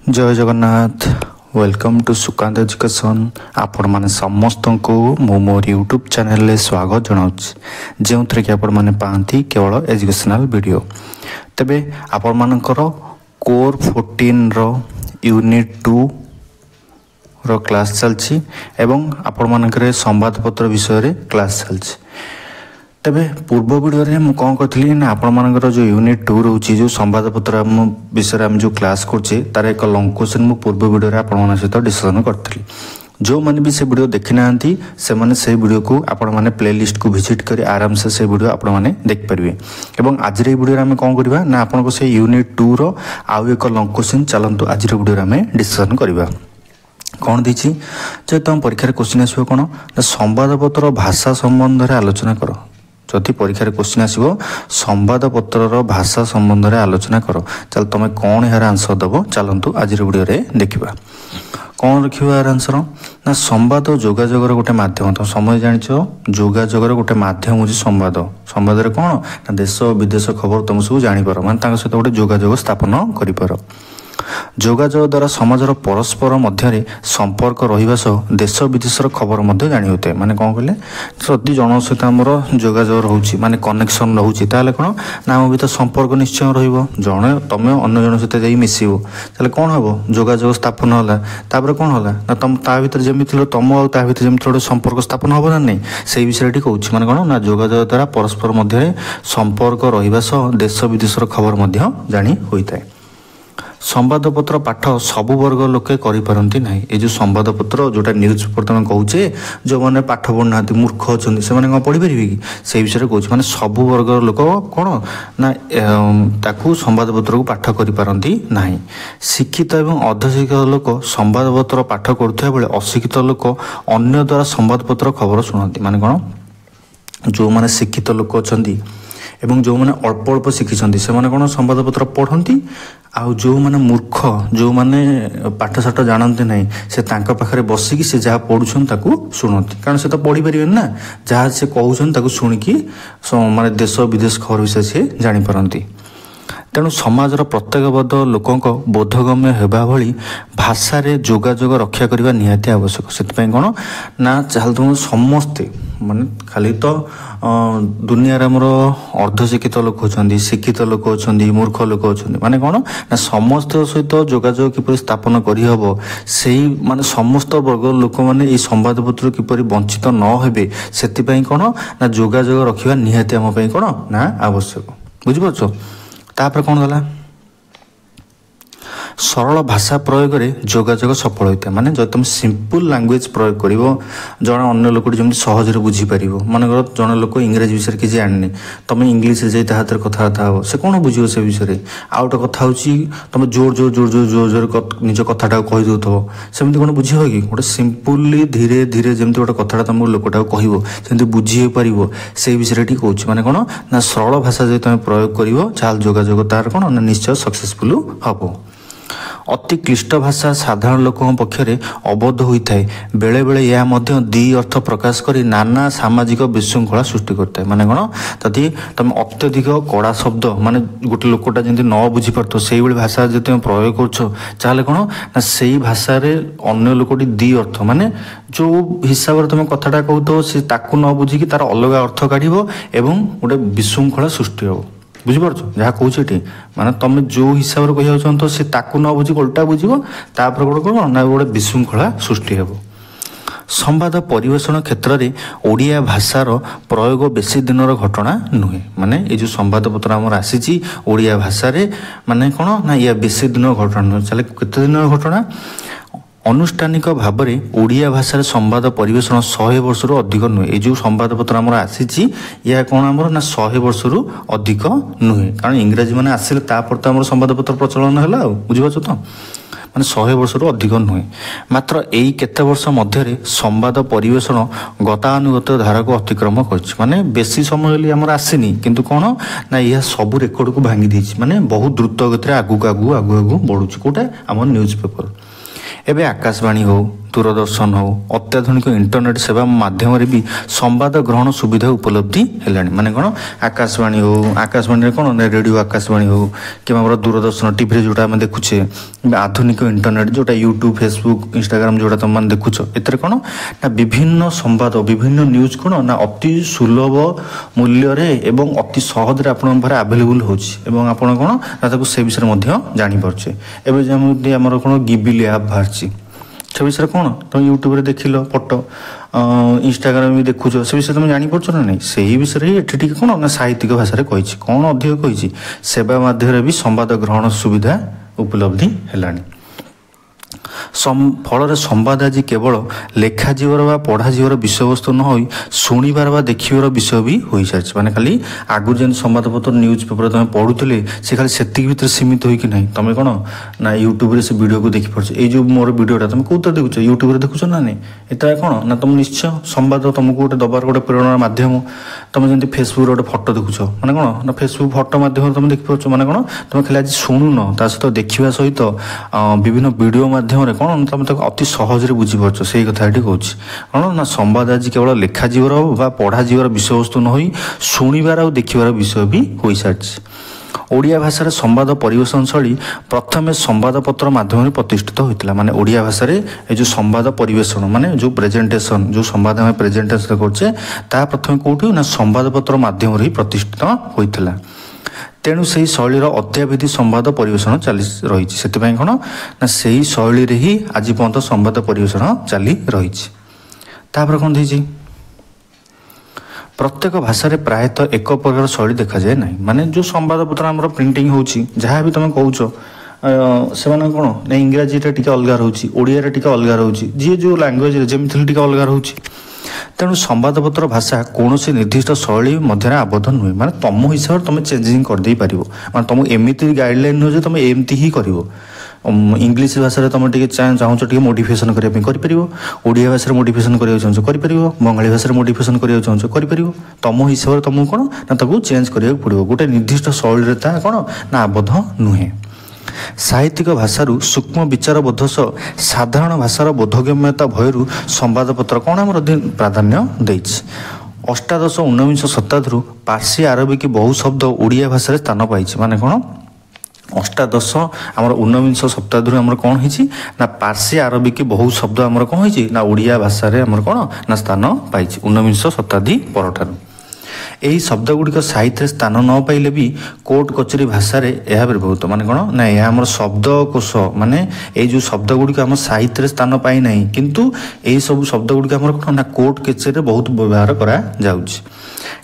जय Jagannath welcome to Sukanta education आपण माने समस्त को मो मोर यूट्यूब चैनल रे स्वागत जनाउछि जो थरे कि आपण माने पांती केवल एजुकेशनल वीडियो तबे आपण मानकर कोर 14 रो यूनिट 2 रो क्लास चलछि एवं आपण मानकर संवाद पत्र विषय रे क्लास चलछि। तबे पूर्व वीडियो रे मु कौन करथली ना आपण मानकर जो यूनिट 2 रहउछि जो संवाद पत्र विषय हम जो क्लास करछे तार एक लॉन्ग क्वेश्चन मु पूर्व वीडियो रे आपण मानन सहित डिस्कशन करथली। जो माने भी से वीडियो देखि नांती से माने से वीडियो को आपण माने प्लेलिस्ट को विजिट करी आराम से वीडियो आपण माने देख परिबे। एवं आज रे वीडियो रे हम कौन करबा ना आपण को से यूनिट 2 रो आउ एक लॉन्ग क्वेश्चन चलंतु आज रे वीडियो रे हम डिस्कशन करबा। कौन दीची जे तुम परीक्षा रे क्वेश्चन आसीबो कोन ना संवाद पत्र भाषा संबंध रे आलोचना करो। जदि परीक्षा रे क्वेश्चन आसीबो संवाद पत्र रो भाषा संबंध रे आलोचना करो चल तुम कौन यार आंसर दबो चलंतु आज रे वीडियो रे देखिबा। कौन रखिबा यार आंसर ना संवाद जोगाजोग रो गोटे माध्यम तो समय जानिछो जोगाजोग रो गोटे माध्यम होची संवाद। संवाद रे कोन ना देश विदेश खबर तुम सब जानि पारो माने तांग सहित गोटे जोगाजोग स्थापन करि पारो। जोगाजोग द्वारा समाजर परस्पर मध्य संपर्क रहिबा सह देश विदेशर खबर मध्य जानी होते माने कौन कहले जदि जन सहित आमर जोगाजोग रहउछि माने कनेक्शन रहउछि ताले कोन ना हम भीतर संपर्क निश्चय रहिबो जणे तमे अन्य जन सहित जाई मिसिबो ताले कोन हबो जोगाजोग स्थापन होला। तापर कोन होला ना तम ता भीतर जेमिति तम आ ता भीतर जेमिति गोटे संपर्क स्थापन हबो ना नै सेही विषयटी कहउछि माने कोन ना जोगाजोग द्वारा परस्पर मध्य संपर्क रहिबा सह देश विदेशर खबर मध्य जानी होइताय। संवाद पत्र पाठ सबु वर्ग लोके करि परंती नाही। ए जो संवाद पत्र जोटा न्यूज पेपर तमे कहउचे जो माने पाठ पढनाती मूर्ख अछन से माने पढि परिबे कि से विषय कहउचे माने सबु वर्ग लोक कोन ना ताकू संवाद पत्र को पाठ करि परंती नाही। शिक्षित एवं अधशिक्षित लोक संवाद पत्र पाठ करथया बेले अशिक्षित लोक अन्य द्वारा संवाद पत्र खबर सुनंती माने कोन जो माने शिक्षित लोक अछंती एवं जो माने अल्प अल्प शिखिछंती से माने कोन संवाद पत्र पढंती आउ जो माने मूर्ख जो माने पाठ साठ जानते नहीं से तांका पाखरे बसिकी से जहाँ पढ़ुछन ताकू सुनती कारण से तो पढ़ी परिबेन ना जहाँ से कहउछन ताकू सुनिकी माने देश विदेश खबर विषय से जानि परंती। तेणु समाजर प्रत्येक लोकंक बोधगम्य हेबा भली भाषा रे जोगाजोग रक्षा करबा निहाती आवश्यक। सेतपई कोन ना चाल तुम समस्ते माने खाली तो दुनिया रे हमर अर्धशिक्षित लोक अछंदी शिक्षित लोक अछंदी मूर्ख लोक अछंदी माने कोन ना समस्त सहित जोगाजोग किपरि स्थापन करि हबो सेही माने समस्त वर्ग लोक माने ई संवाद पत्र किपरि वंचित न हेबे सेतिपई कोन ना जोगाजोग रखिबा निहाती हम पई कोन ना आवश्यक। बुझि परछो तापर कौन गला सरल भाषा प्रयोग रे जोगाजोग सफल होता माने जब तुम सिंपल लैंग्वेज प्रयोग करिवो जण अन्य लोक जेमति सहज रे बुझी परिवो माने जण लोक इंग्रजी विषय कि जाननी तमे इंग्लिश रे जेता हाथ रे कथा हो से कोन बुझियो से विषय रे आउट कथा होची तमे जोर जोर जोर जोर जोर जोर निज कथाटा कहि दोथो सेमति कोन बुझियो कि गोटे सिंपली धीरे धीरे जेमति गोटे कथाटा तुम लोकटा कहिवो सेमति बुझी परिवो से विषय रे कहउची माने कोन ना सरल भाषा जे तमे प्रयोग करिवो चाल जोगाजोग तार कोन ना निश्चय सक्सेसफुल हबो। अति क्लिष्ट भाषा साधारण लोकों पक्षरे अबोध होता है बेले बेले यह मध्य दी अर्थ प्रकाश करी नाना सामाजिक विशृंखला सृष्टि करता है माने कोन तदी तुम अत्यधिक कड़ा शब्द माने गोटे लोकटा जेंति न बुझी परतो सेही बेले भाषा जे तुम प्रयोग करछो चाले कोन ना सेही भाषा रे अन्य लोकटी दी अर्थ माने जो हिसाब रे तुम कथाटा कहतो से ताकू न बुझी कि तार अलग अर्थ काढिबो एवं गोटे विशृंखला सृष्टि हो। बुझिपारछ जहाँ कहूँ माने तुम जो हिसाब से कह तो से ताकू न बुझी उल्टा बुझो तापर गोटे कौन ना गोटे विशृंखला सृष्टि हेबो। संवाद परिवेषण क्षेत्र में ओडिया भाषार प्रयोग बेसी दिनर घटना नुहे माने ये जो संवाद पत्र आमर आसी ओडिया भाषा रे माने कौन ना या बेसी दिन घटना नुहे चले केते दिन घटना अनुष्ठानिक भाव में ओडिया भाषा संवाद परिवेषण 100 वर्ष रु अधिक नुहे। ये जो संवाद पत्र आमर आसी या कौन आमर ना 100 वर्ष रु अधिक नुहे कारण इंग्राजी माने आसिले तापर तो आमर संवाद पत्र प्रचलन हैला बुझिपाछ तो माने 100 वर्ष रु अधिक नुहे। मात्र एई केते वर्ष मध्य संवाद परिवेषण गतानुगत धारा को अतिक्रम करछि माने बेसी समय लिए आमर आसीनी किंतु कौन ना यह सब रेकर्ड को भांगी देछि माने बहुत द्रुत गति आगु आगु आगु आगु बढ़ुछि कोटा आमर न्यूज पेपर एबे आकाशवाणी हो दूरदर्शन हो अत्याधुनिक इंटरनेट सेवा माध्यम भी संवाद ग्रहण सुविधा उपलब्धि है माने कौन आकाशवाणी हो आकाशवाणी कौन रेडियो आकाशवाणी हो कि दूरदर्शन टीवी जोटा आम देखुचे आधुनिक इंटरनेट जोटा यूट्यूब फेसबुक इंस्टाग्राम जोटा तुम मैंने देखुच एथेर कौन ना विभिन्न संवाद विभिन्न न्यूज कौन ना अति सुलभ मूल्य एवं अति सहज आपण आवेलेबल होउछि आपण कौन ना से विषय में जानीपे एवं आमर कौन गिबिली ऐप बाहर से विषय कौन तुम यूट्यूब देख लो फोटो इंस्टाग्राम भी देखुच से विषय तुम जापर ना नहीं से ही विषय ये कौन ना साहित्यिक भाषा कही कौन अधिक कही सेवा माध्यम भी संवाद ग्रहण सुविधा उपलब्धि है फल संवाद आज केवल लेखा जीवर व पढ़ा जीवर विषय वस्तु न हो शुणिबार व देखिबार विषय भी हो सारी माने खाली आगु जेन संवादपत्र न्यूज पेपर तुम पढ़ुले से खाली सेतिक भितर सीमित होई कि नहीं तुम कौन ना यूट्यूब रे से वीडियो को देखि पारछ ए जो मोर वीडियोटा तुम कोतर देखुछ यूट्यूब रे देखुछ ना नहीं एता कौन ना तुम निश्चय संवाद तुमको गोटे दबार गोटे प्रेरणा माध्यम तुम जमी फेसबुक गोटे फोटो देखुछ माने कौन ना फेसबुक फोटो माध्यम तुम देखि पारछ माने कौन तुम खाली आज शुणुन ता सहित देखिबा सहित विभिन्न वीडियो माध्यम कौन तुम तक अति सहज बुझीपार से कथा कहूँ कौन ना संवाद आज केवल लेखा जीवर व पढ़ा जीवर विषय वस्तु न हो शुणिबार और देखिबार विषय भी हो सारी ओडिया भाषा संवाद परिवेशन शैली प्रथम संवादपत्र माध्यम प्रतिष्ठित होता माने ओडिया भाषा जो संवाद परिवेशन माने जो प्रेजेंटेशन जो संवाद आम प्रेजेंटेशन करछे ता प्रथम कौटी ना संवादपत्र माध्यम ही प्रतिष्ठित होता तेणु से शैलीर अद्यावधि संवाद परिवेशन चली रही से कौन ना से शैली ही आज पर्यंत संवाद परिवेशन चली रही कौन थी प्रत्येक भाषा रे प्रायतः एक प्रकार शैली देखा जाए ना माने जो संवादपत्र आम प्रिंटिंग होची जहाँ भी तुम कहूच से कौन ना इंग्राजी टे अलग रोचे ओडिया टे अलग रोचे जी जो लांगुएज जमी टे अलग रोचे तेणु संवादपत्र भाषा कौन से निर्दिष्ट शैली मध्य आबद्ध नुहे माने तुम हिसाब से तुम चेंजिंग करदे पार माने तुम एमती गाइडलाइन नुहे तुम एमती ही कर इंग्लीश भाषा तुम चाहूँ मोडिफिकेशन करपर ओडिया भाषा मोडिफिकेशन करा कर बंगाली भाषा मोडिफिकेशन करा कर तुम हिसाब से तुमको कौन ना चेंज करा पड़ो गोटे निर्दिष्ट शैली कौन ना आबद्ध नुहे साहित्यिक भाषारू सूक्ष्म विचार बोध सह साधारण भाषार बोधगम्यता भयरू संवादपत्र कौन आम प्राधान्य देछि अष्टादश ऊनविंश शताब्दी पार्सी आरबिक बहु शब्द ओडिया भाषा स्थान पाई माने कौन अष्टादश आम ऊनविंश शताब्दी आम कौन होती ना पार्सी आरबिक बहु शब्द आम कौन होती ना ओडिया भाषा आम कौन ना स्थान पाई ऊनविंश शताब्दी परठारू यही शब्द गुड़िक साहित्य स्थान न पाइले भी कोर्ट कचेरी भाषा यह व्यवहृत माने कौन ना यह आम शब्दकोश माने ये जो शब्द गुड़िक आम साहित्य स्थान पाई ना किंतु यही सब शब्द गुड़िक आम कौन ना कोर्ट कचेरी बहुत व्यवहार करा जाउछि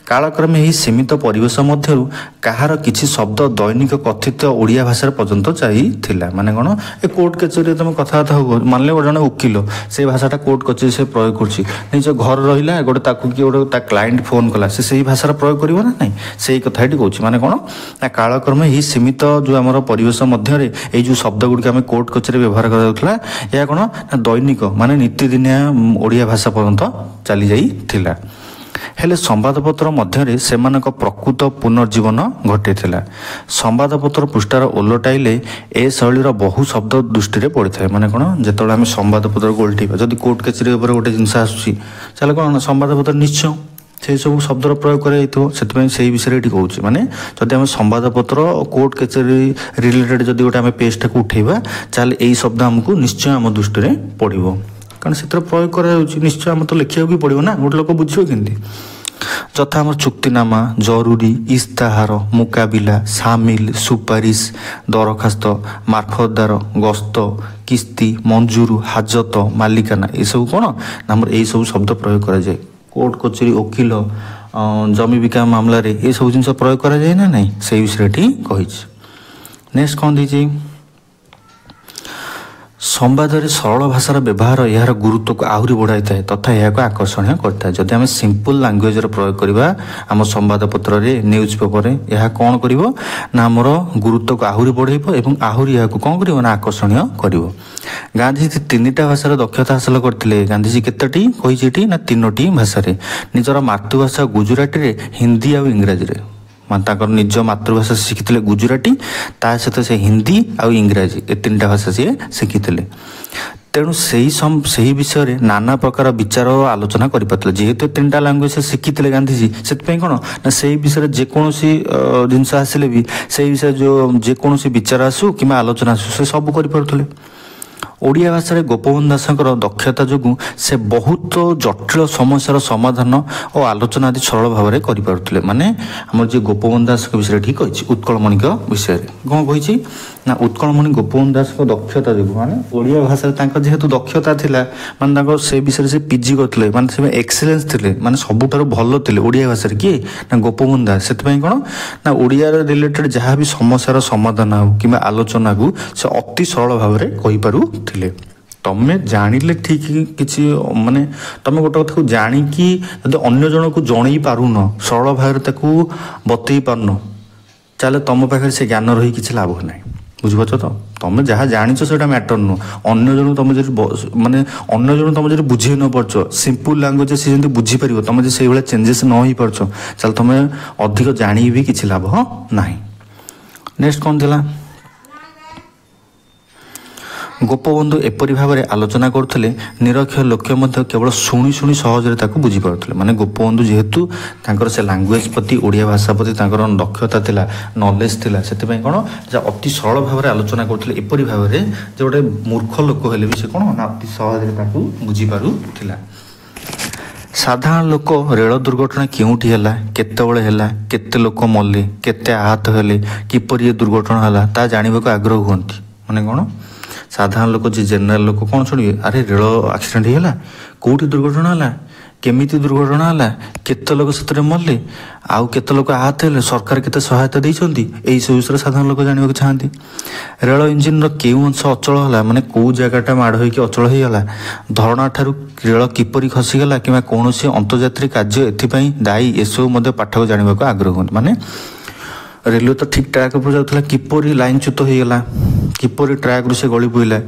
कालक्रमे यही सीमित परिवेश मध्य कहार किछि शब्द दैनिक कथित ओडिया भाषा पर्यंत चाहिए माने कौन ए कोर्ट कचेरी तुम कथबार्ता हो मानले जन वकिल से भाषाटा कोर्ट कचेरी से प्रयोग करछि निज घर रहिला गोटे ताकू कि गोटे क्लाइंट फोन कला से भाषार प्रयोग करिवो ना नहीं से कथाटी कहूँ माने कौन ना कालक्रमे यही सीमित जो आम परिवेश मध्य जो शब्द गुड़िक आम कोर्ट कचेरी व्यवहार करा यह कौन ना दैनिक माने नीतिदिनिया ओडिया भाषा पर्यंत चली जाइथिला हेले संवादपत्र मध्य सेमानक प्रकृत पुनर्जीवन घटी संवादपत्र पृष्ठार ओलटाइले ए शैलीर बहु शब्द दृष्टि पड़ता है माने कौन जो आम संवादपत्र को ओल्टा जदि कोर्ट कचेरी गोटे जिनस आसूसी चलो कौन संवादपत्र निश्चय से सब शब्दर प्रयोग कर विषय ये कहूँ माने जदि आम संवादपत्र कोर्ट कचेरी रिलेटेड जदि गोटे आम पेजटा को उठेबा चल यही शब्द आमको निश्चय आम दृष्टि पड़ो कारण से प्रयोग कर निश्चय आम तो लिखा भी पड़ो ना गोटे लोक बुझे केमती जथा आम चुक्तिनामा जरूरी इस्ताहार मुकाबिला सामिल सुपारिश दरखास्त मार्फतदार गस्त किस्ती मंजूर हाजत मालिकाना ये सब कौन आम यही सब शब्द प्रयोग करा जाए कोर्ट कचेरी वकिल जमी बिका मामला ये सब जिन प्रयोग करा जाए ना नहीं से विषय कही नेक्स्ट कौन दीजिए संवाद सरल भाषार व्यवहार यार गुरुत्व को आहरी बढ़ाई था तथा यह आकर्षणीय करता है जदि आम सिंपल लैंग्वेज प्रयोग करवा आम संवादपत्र न्यूज पेपर यह कौन कर आमर गुरुत्व को आहरी बढ़ेब और आहरी यह कौन कर आकर्षणीय कर गांधीजी 3टा भाषार दक्षता हासिल करते गांधीजी केतोटी कही ना 3टी भाषा निजर मातृभाषा गुजराती हिंदी और इंग्राजी माने निज मातृभाषा शिखी गुजराती ता सहित से हिंदी आउ इंग्राजी ए 3टा भाषा सी शिखी तेणु सही विषय नाना प्रकार विचार और आलोचना करें जेहेतु 3टा लांगुएज से शिखी गांधीजी से कौन ना से विषय जेकोसी जिनस आसिले भी से विषय जो जेकोसी विचार आसू कि आलोचना आसू से सब करें ओडिया भाषा में गोपबंधु दासଙ୍କର दक्षता जो से बहुत जटिल समस्यार समाधान और आलोचना आदि सरल भाव में करें माने आम जो गोपबंधु दास विषय ठीक कही उत्कलमणि विषय कौन कही ना उत्कलमणि गोपबंधु दास दक्षता जो माने ओडिया भाषा जेहेतु दक्षता थिला माने से विषय से पीजी करते माने एक्सीलेंस थे माने सबुठार भल थे ओडिया भाषा किए ना गोपबंधु दास से कौन ना ओडिया रिलेटेड जहाँ भी समस्यार समाधान हो कि आलोचना को से अति सरल भाव में कहीपरू तमें जानिले ठीक किसी माने तमें गोटे कथा को जाणिकी जब अन्य जन को जन पारुन सरल भाव में बतई पारुन चले तुम पाखे से ज्ञान रही किसी लाभ ना बुझीपार तो तुम जहाँ जाच से मैटर नुह अन्य जन तुम माने अन्य जन तुम जो बुझे न पार्छ सिंपल लांगुएज सी जमी बुझीपार तुम से भाई चेंजेस न हो पार्छ चल तुम अधिक जाणी भी किसी लाभ ना। नेक्स्ट कौन थी गोपबंधु एपरी भाव में आलोचना करते निरक्षर लोक केवल शुणी शुणी सहजरे बुझीपारे माने गोपबंधु जेहेतु से लांगुएज प्रति ओडिया भाषा प्रति दक्षता थिला नॉलेज थिला से कौन अति सरल भाव में आलोचना करते एपरी भाव में जो गोटे मूर्ख लोक हेले भी से कौन ना अति सहजरे बुझीपारुला। साधारण लोक रेल दुर्घटना केउठी हैला केतेबेले हैला केते लोक मले केते आहत हेले किपरि ये दुर्घटना हैला ता जानिबाको आग्रह हुअंती माने कौन साधारण लोक जी जनरल लोक कौन शुणिए अरे रेल एक्सीडेंट है कौटी दुर्घटना है केमिति दुर्घटना है केते लोक से मरले आउ केते लोक आहत है सरकार केते सहायता देइछंती एई सब विषय साधारण लोक जानिबाक चाहती। रेल इंजिन केउ अंश अचल है माने कौ जगटा माड़ होइके अचल हो गला धरणा ठारू रेल किपरि खसीगला कि कौन अंतर्जातीय कार्य एथिपाई दायी एसबू पाठक जानिबाक आग्रह हुअंती माने रेलवे तो ठीक ट्रैक पर जाऊला किपरि लाइनच्युत हो गला किपरि ट्रैक रू से गली पड़ा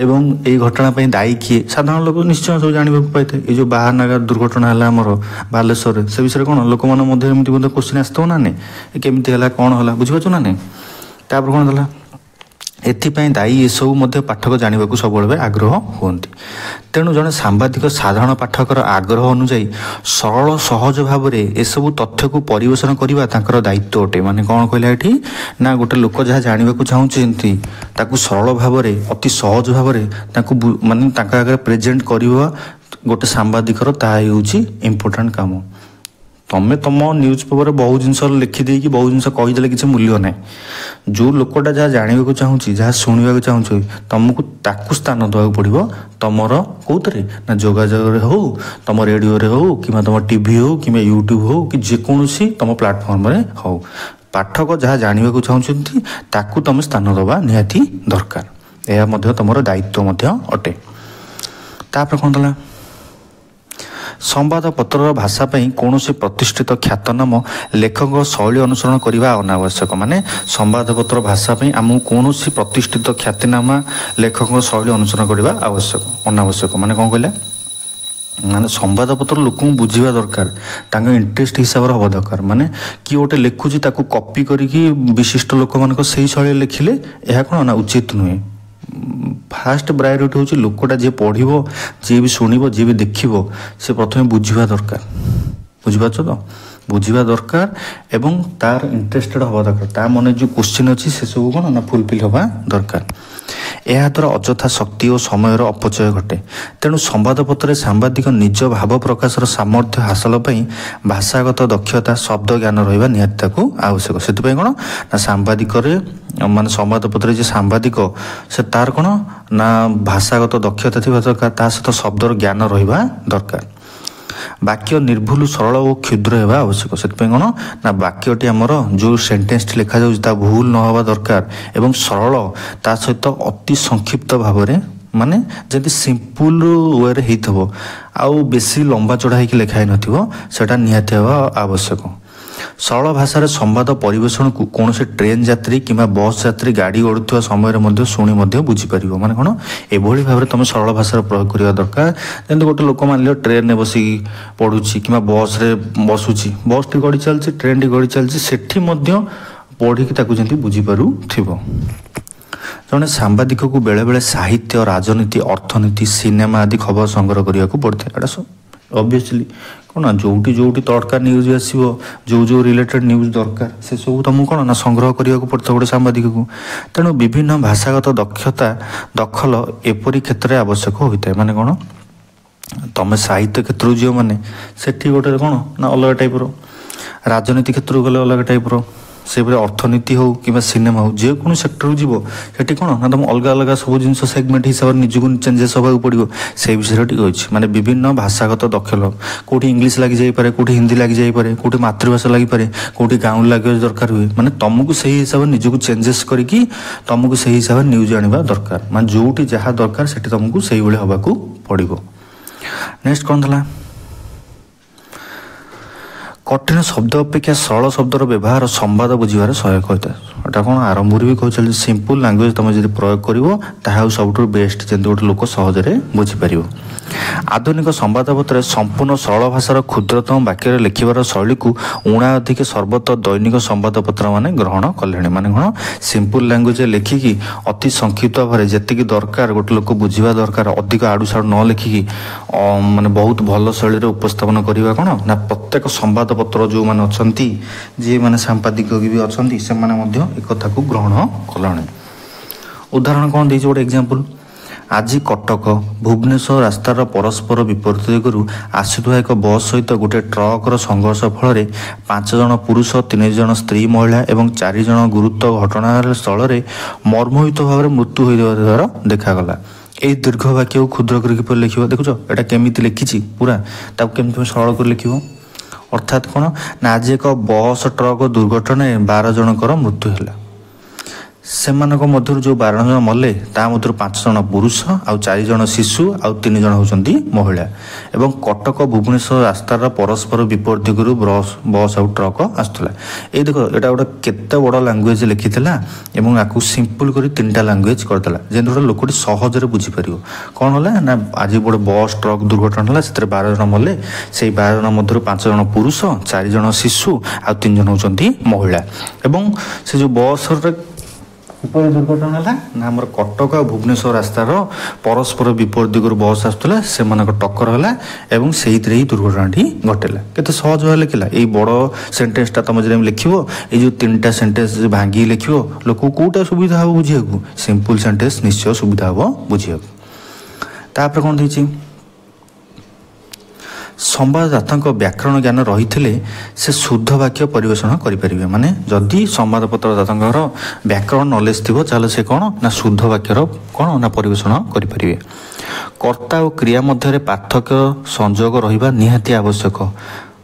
एवं यही घटना दायी किए साधारण लोक निश्चय सब जानवा पाई ये जो बाहर नागा दुर्घटना है आमर बालेश्वर से विषय कौन लोक मैंने क्वेश्चन आसो ना नहीं केमती है कौन है बुझीपार ना नहीं तापर कौन है एथिपाई दायी एसबू पाठक जाना सब आग्रह हुअंती। तेणु जड़े सांबादिक साधारण पाठकर आग्रह अनुजाई सरल सहज भाव में एसबू तथ्य को परिवेशन करने दायित्व अटे माने कौन कहला ये ना गोटे लोक जहाँ जानवा चाहूँगी ताकू सरल भाव में अति सहज भाव में माने आगे प्रेजेंट कर गोटे सांबादिकर ताहा होउछि इम्पोर्टेंट काम। तमें तुम न्यूज पेपर बहुत जिनस लिखिदे कि बहुत जिनस कहीदे किसी मूल्य ना जो लोकटा जहाँ जानवा चाहूँगी जहाँ शुणा चाहूँ तुमको ताकू स्थान देवा पड़ो तुमर कौन ना जोगाजोग हो तुम रेडियो हो कि तुम टीवी हो कि यूट्यूब हो कि जेकोसी तुम प्लाटफर्म हो पाठक जहाँ जानवा चाहूँगी ताकू तुम स्थान देवा निहाती दरकार यह तुम दायित्व अटे। तापर कौन था संवादपत्र भाषा कौन से प्रतिष्ठित ख्यातनाम लेखक शैली अनुसरण करने अनावश्यक माने संवादपत्र भाषा आमको कौन से प्रतिष्ठित ख्यातनामा लेखक शैली अनुसरण करने आवश्यक अनावश्यक माने कौन कहला माने संवादपत्र लोक बुझा दरकार इंटरेस्ट हिसाब से हवा दरकार माने कि गोटे लिखुची कॉपी करके विशिष्ट लोक मान से शैली लिखिले यह कौन ना उचित नुहे। फास्ट प्रायोरिटी हूँ लोकटा जी पढ़ो जी भी शुणव जी भी देख से प्रथम बुझा दरकार बुझीपार तो बुझा दरकार एवं तार इंटरेस्टेड हवा दरकार ता मन जो क्वेश्चन अच्छी से सब कौन ना फुलफिल हवा दरकार। यह द्वारा अଯଥା शक्ति और समय अपचय घटे। तेणु संवादपत्र सांबादिक निज भाव प्रकाशर सामर्थ्य हासिल भाषागत दक्षता शब्द ज्ञान रहा निहत्ता को आवश्यक से कौन ना सांबादिक मान संवादपत्र जो सांबादिक से तार कौन ना भाषागत दक्षता थी दरकार ता सहित शब्दर ज्ञान रहा दरकार। वाक्य निर्भुल सरल और क्षुद्र होगा आवश्यक से कौन ना वाक्यटी आमर जो सेंटेंस लिखा जाता भूल न हवा दरकार एवं सरल ता सहित अति संक्षिप्त भाव में माने जदि सिंपल वे हो आउ बेसी लंबा चढ़ा होकर लिखाई नथिबो निहाती हवा आवश्यक। सरल भाषा संवाद परिवेशन को कौन से ट्रेन यात्री कि बस यात्री गाड़ी ओढ़ुवा समय शुणी बुझीपार माने कौन एभली भाव में तुम सरल भाषा प्रयोग करने दरकार। जमी गोटे लोक मान लो ट्रेन में बसिक पढ़ुची कि बस रे बसुची बस टी गड़ी चलती ट्रेन टी गड़ी चलती सेठी पढ़ी जमी बुझीपार। ଜଣେ ସାମ୍ବାଦିକକୁ ବେଳେବେଳେ ସାହିତ୍ୟ, ରାଜନୀତି, ଅର୍ଥନୀତି, ସିନେମା ଆଦି ଖବର ସଂଗ୍ରହ କରିବାକୁ ପଡ଼ିଥାଏ। ଏଇଟା ଅବଭିୟସଲି କ'ଣ ନା ଯେଉଁଠି ତଡ଼କା ନ୍ୟୁଜ୍ ଆସିବ, ଯେଉଁ ରିଲେଟେଡ଼ ନ୍ୟୁଜ୍ ଦରକାର ସେସବୁ ତୁମକୁ କ'ଣ ନା ସଂଗ୍ରହ କରିବାକୁ ପଡ଼ିଥାଏ ଗୋଟେ ସାମ୍ବାଦିକକୁ। ତେଣୁ ବିଭିନ୍ନ ଭାଷାଗତ ଦଖଲ ଏପରି କ୍ଷେତ୍ରରେ ଆବଶ୍ୟକ ହୋଇଥାଏ। ମାନେ କ'ଣ, ତୁମେ ସାହିତ୍ୟ କ୍ଷେତ୍ରକୁ ଯିବ ମାନେ ସେଠି ଗୋଟେ କ'ଣ ନା ଅଲଗା ଟାଇପ୍ର, ରାଜନୀତି କ୍ଷେତ୍ରକୁ ଗଲେ ଅଲଗା ଟାଇପ୍ର, ସେପରି ଅର୍ଥନୀତି ହେଉ କିମ୍ବା ସିନେମା ହେଉ, ଯେକୌଣସି ସେକ୍ଟରକୁ ଯିବ ସେଠି କ'ଣ ନା ତୁମ ଅଲଗା ଅଲଗା ସବୁ ଜିନିଷ ସେଗମେଣ୍ଟ ହିସାବରେ ନିଜକୁ ଚେଞ୍ଜେସ୍ ହେବାକୁ ପଡ଼ିବ। ସେଇ ବିଷୟରେ ଟିକେ ଅଛି। ମାନେ ବିଭିନ୍ନ ଭାଷାଗତ ଦଖଲ, କେଉଁଠି ଇଂଲିଶ ଲାଗିଯାଇପାରେ, କେଉଁଠି ହିନ୍ଦୀ ଲାଗିଯାଇପାରେ, କେଉଁଠି ମାତୃଭାଷା ଲାଗିପାରେ, କେଉଁଠି ଗାଉଁଲି ଲାଙ୍ଗୁଏଜ୍ ଦରକାର ହୁଏ। ମାନେ ତୁମକୁ ସେଇ ହିସାବରେ ନିଜକୁ ଚେଞ୍ଜେସ୍ କରିକି ତୁମକୁ ସେଇ ହିସାବରେ ନ୍ୟୁଜ୍ ଆଣିବା ଦରକାର। ମାନେ ଯେଉଁଠି ଯାହା ଦରକାର ସେଠି ତୁମକୁ ସେଇଭଳି ହେବାକୁ ପଡ଼ିବ। ନେକ୍ସଟ କ'ଣ ଥିଲା, କଠିନ ଶବ୍ଦ ଅପେକ୍ଷା ସରଳ ଶବ୍ଦର ବ୍ୟବହାର ସମ୍ବାଦ ବୁଝିବାରେ ସହାୟକ ହୋଇଥାଏ। ଏଇଟା କ'ଣ ଆରମ୍ଭରୁ ବି କହୁଛନ୍ତି, ସିମ୍ପଲ୍ ଲାଙ୍ଗୁଏଜ୍ ତୁମେ ଯଦି ପ୍ରୟୋଗ କରିବ ତାହା ହେଉଛି ସବୁଠାରୁ ବେଷ୍ଟ, ଯେମିତି ଗୋଟେ ଲୋକ ସହଜରେ ବୁଝିପାରିବ। ଆଧୁନିକ ସମ୍ବାଦପତ୍ରରେ ସମ୍ପୂର୍ଣ୍ଣ ସରଳ ଭାଷାର କ୍ଷୁଦ୍ରତମ ବାକ୍ୟରେ ଲେଖିବାର ଶୈଳୀକୁ ଉଣା ଅଧିକେ ସର୍ବତ୍ର ଦୈନିକ ସମ୍ବାଦପତ୍ରମାନେ ଗ୍ରହଣ କଲେଣି। ମାନେ କ'ଣ, ସିମ୍ପଲ୍ ଲାଙ୍ଗୁଏଜ୍ରେ ଲେଖିକି ଅତି ସଂକ୍ଷିପ୍ତ ଭାବରେ ଯେତିକି ଦରକାର ଗୋଟେ ଲୋକ ବୁଝିବା ଦରକାର, ଅଧିକ ଆଡ଼ୁ ସାଡ଼ୁ ନ ଲେଖିକି ମାନେ ବହୁତ ଭଲ ଶୈଳୀରେ ଉପସ୍ଥାପନ କରିବା କ'ଣ ନା ପ୍ରତ୍ୟେକ ସମ୍ବାଦପତ୍ର ଯେଉଁମାନେ ଅଛନ୍ତି, ଯିଏମାନେ ସାମ୍ବାଦିକ ବି ଅଛନ୍ତି, ସେମାନେ ମଧ୍ୟ ଏ କଥାକୁ ଗ୍ରହଣ କଲେଣି। ଉଦାହରଣ କ'ଣ ଦେଇଛି ଗୋଟେ ଏକ୍ଜାମ୍ପଲ୍, ଆଜି କଟକ ଭୁବନେଶ୍ୱର ରାସ୍ତାର ପରସ୍ପର ବିପରୀତ ଦିଗରୁ ଆସୁଥିବା ଏକ ବସ୍ ସହିତ ଗୋଟିଏ ଟ୍ରକ୍ର ସଂଘର୍ଷ ଫଳରେ 5 ଜଣ ପୁରୁଷ, 3 ଜଣ ସ୍ତ୍ରୀ ମହିଳା ଏବଂ 4 ଜଣ ଗୁରୁତର ଘଟଣାସ୍ଥଳରେ ମର୍ମଭୀତ ଭାବରେ ମୃତ୍ୟୁ ହୋଇଥିବାର ଦେଖାଗଲା। এই দীর্ঘ বাক্যକୁ ক্ষুদ্র করে কিপରି ଲେଖିବ? ଦେଖୁଛ ଏଇଟା କେମିତି ଲେଖିଛି ପୁରା, ତାକୁ କେମିତି ସରଳ କରି ଲେଖିବ। ଅର୍ଥାତ୍ କ'ଣ ନା ଆଜି ଏକ ବସ୍ ଟ୍ରକ୍ ଦୁର୍ଘଟଣାରେ 12 ଜଣଙ୍କର ମୃତ୍ୟୁ ହେଲା। ସେମାନଙ୍କ ମଧ୍ୟରୁ ଯେଉଁ 12 ଜଣ ମଲେ ତା ମଧ୍ୟରୁ 5 ଜଣ ପୁରୁଷ ଆଉ 4 ଜଣ ଶିଶୁ ଆଉ 3 ଜଣ ହେଉଛନ୍ତି ମହିଳା। ଏବଂ କଟକ ଭୁବନେଶ୍ୱର ରାସ୍ତାର ପରସ୍ପର ବିପରୀତ ଦିଗରୁ ବସ୍ ଆଉ ଟ୍ରକ୍ ଆସୁଥିଲା। ଏଇ ଦେଖ ଏଇଟା ଗୋଟେ କେତେ ବଡ଼ ଲାଙ୍ଗୁଏଜ୍ ଲେଖିଥିଲା ଏବଂ ଆକୁ ସିମ୍ପଲ୍ କରି 3ଟା ଲାଙ୍ଗୁଏଜ୍ କରିଦେଲା, ଯେମିତି ଗୋଟେ ଲୋକଟି ସହଜରେ ବୁଝିପାରିବ। କ'ଣ ହେଲା ନା ଆଜି ଗୋଟେ ବସ୍ ଟ୍ରକ୍ ଦୁର୍ଘଟଣା ହେଲା, ସେଥିରେ 12 ଜଣ ମଲେ, ସେଇ 12 ଜଣ ମଧ୍ୟରୁ 5 ଜଣ ପୁରୁଷ, 4 ଜଣ ଶିଶୁ ଆଉ 3 ଜଣ ହେଉଛନ୍ତି ମହିଳା। ଏବଂ ସେ ଯେଉଁ ବସ୍ରେ କିପରି ଦୁର୍ଘଟଣା ହେଲା ନା ଆମର କଟକ ଆଉ ଭୁବନେଶ୍ୱର ରାସ୍ତାର ପରସ୍ପର ବିପରୀତ ଦିଗରୁ ବସ୍ ଆସୁଥିଲା, ସେମାନଙ୍କ ଟକ୍କର ହେଲା ଏବଂ ସେଇଥିରେ ହିଁ ଦୁର୍ଘଟଣାଟି ଘଟିଲା। କେତେ ସହଜ ଭାବେ ଲେଖିଲା। ଏଇ ବଡ଼ ସେଣ୍ଟେନ୍ସଟା ତୁମେ ଯଦି ଲେଖିବ, ଏଇ ଯେଉଁ 3ଟା ସେଣ୍ଟେନ୍ସ ଭାଙ୍ଗିକି ଲେଖିବ, ଲୋକକୁ କେଉଁଟା ସୁବିଧା ହେବ ବୁଝିବାକୁ? ସିମ୍ପଲ୍ ସେଣ୍ଟେନ୍ସ ନିଶ୍ଚୟ ସୁବିଧା ହେବ ବୁଝିବାକୁ। ତାପରେ କ'ଣ ଦେଇଛି, ସମ୍ବାଦଦାତାଙ୍କ ବ୍ୟାକରଣ ଜ୍ଞାନ ରହିଥିଲେ ସେ ଶୁଦ୍ଧ ବାକ୍ୟ ପରିବେଷଣ କରିପାରିବେ। ମାନେ ଯଦି ସମ୍ବାଦପତ୍ରଦାତାଙ୍କର ବ୍ୟାକରଣ ନଲେଜ ଥିବ ତାହେଲେ ସେ କ'ଣ ନା ଶୁଦ୍ଧ ବାକ୍ୟର କ'ଣ ନା ପରିବେଷଣ କରିପାରିବେ। କର୍ତ୍ତା ଓ କ୍ରିୟା ମଧ୍ୟରେ ପାର୍ଥକ୍ୟ ସଂଯୋଗ ରହିବା ନିହାତି ଆବଶ୍ୟକ।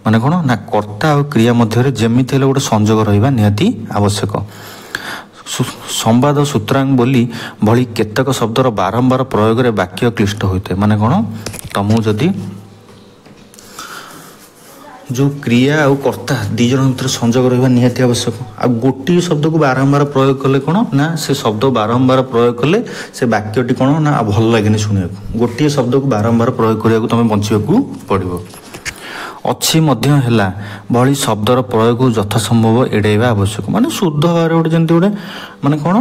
ମାନେ କ'ଣ ନା କର୍ତ୍ତା ଓ କ୍ରିୟା ମଧ୍ୟରେ ଯେମିତି ହେଲେ ଗୋଟେ ସଂଯୋଗ ରହିବା ନିହାତି ଆବଶ୍ୟକ। ସମ୍ବାଦ ସୂତ୍ରାଙ୍ଗ ବୋଲି ଭଳି କେତେକ ଶବ୍ଦର ବାରମ୍ବାର ପ୍ରୟୋଗରେ ବାକ୍ୟ କ୍ଲିଷ୍ଟ ହୋଇଥାଏ। ମାନେ କ'ଣ, ତମକୁ ଯଦି ଯେଉଁ କ୍ରିୟା ଆଉ କର୍ତ୍ତା 2 ଜଣ ଭିତରେ ସଂଯୋଗ ରହିବା ନିହାତି ଆବଶ୍ୟକ। ଆଉ ଗୋଟିଏ ଶବ୍ଦକୁ ବାରମ୍ବାର ପ୍ରୟୋଗ କଲେ କ'ଣ ନା ସେ ଶବ୍ଦ ବାରମ୍ବାର ପ୍ରୟୋଗ କଲେ ସେ ବାକ୍ୟଟି କ'ଣ ନା ଭଲ ଲାଗେନି ଶୁଣିବାକୁ। ଗୋଟିଏ ଶବ୍ଦକୁ ବାରମ୍ବାର ପ୍ରୟୋଗ କରିବାକୁ ତୁମେ ବଞ୍ଚିବାକୁ ପଡ଼ିବ। ଅଛି ମଧ୍ୟ ହେଲା ଭଳି ଶବ୍ଦର ପ୍ରୟୋଗକୁ ଯଥାସମ୍ଭବ ଏଡ଼ାଇବା ଆବଶ୍ୟକ। ମାନେ ଶୁଦ୍ଧ ଭାବରେ ଗୋଟେ ଯେମିତି ଗୋଟେ ମାନେ କ'ଣ